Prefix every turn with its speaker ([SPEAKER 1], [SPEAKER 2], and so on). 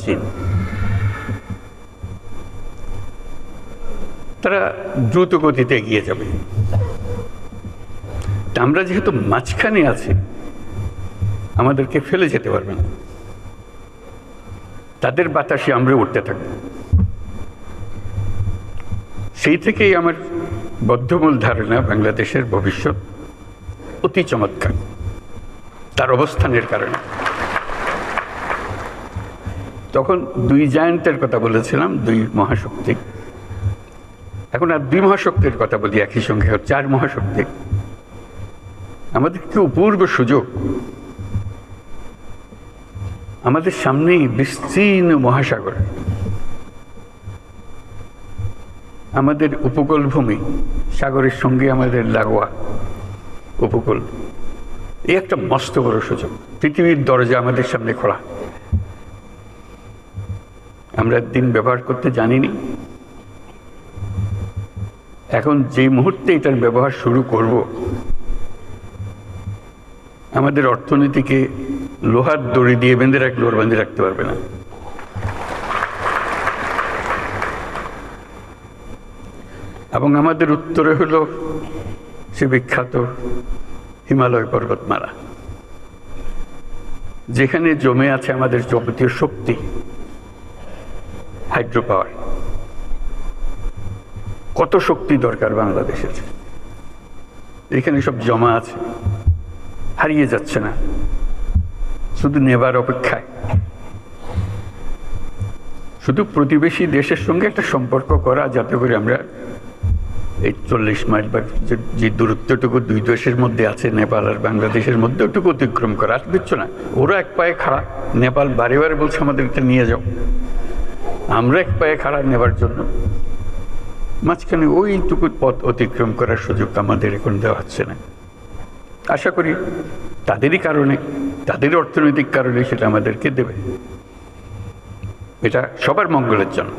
[SPEAKER 1] চীন। তারা দ্রুত গতিতে এগিয়ে যাবে। আমরা যেহেতু মাঝখানে আছি, আমাদেরকে ফেলে যেতে পারবে না। তাদের বাতাসে আমরা উঠতে থাকব। সেই থেকেই আমার বদ্ধমূল ধারণা বাংলাদেশের ভবিষ্যৎ অতি চমৎকার, তার অবস্থানের কারণে। তখন দুই জায়ান্টের কথা বলেছিলাম, দুই মহাশক্তি। এখন আর দুই মহাশক্তির কথা বলি একই সঙ্গে, 4 মহাশক্তি। আমাদের কি অপূর্ব সুযোগ! আমাদের সামনেই বিস্তীর্ণ মহাসাগর, আমাদের উপকূল ভূমি, সাগরের সঙ্গে আমাদের লাগোয়া উপকূল। এই একটা মস্ত বড় সুযোগ। পৃথিবীর দরজা আমাদের সামনে খোলা। আমরা দিন ব্যবহার করতে জানিনি। এখন যে মুহূর্তে এটার ব্যবহার শুরু করব, আমাদের অর্থনীতিকে লোহার দড়ি দিয়ে বেঁধে রাখলে ওর বেঁধে রাখতে পারবে না। এবং আমাদের উত্তরে হলো সে বিখ্যাত হিমালয় পর্বতমালা, যেখানে জমে আছে আমাদের যাবতীয় শক্তি, হাইড্রো পাওয়ার। কত শক্তি দরকার বাংলাদেশের, এখানে সব জমা আছে, হারিয়ে যাচ্ছে না, শুধু নেবার অপেক্ষায়। শুধু প্রতিবেশী দেশের সঙ্গে একটা সম্পর্ক করা, যাতে করে আমরা এই 40 মাইল বা যে দূরত্বটুকু দুই দেশের মধ্যে আছে, নেপাল আর বাংলাদেশের মধ্যে, ওটুকু অতিক্রম করা। আর দিচ্ছ না, ওরা এক পায়ে খাড়া। নেপাল বারে বারে বলছে আমাদের এটা নিয়ে যাও, আমরা এক পায়ে খাড়া নেবার জন্য। মাঝখানে ওইটুকু পথ অতিক্রম করার সুযোগ আমাদের এখন দেওয়া হচ্ছে না। আশা করি তাদেরই কারণে, তাদের অর্থনৈতিক কারণে সেটা আমাদেরকে দেবে। এটা সবার মঙ্গলের জন্য।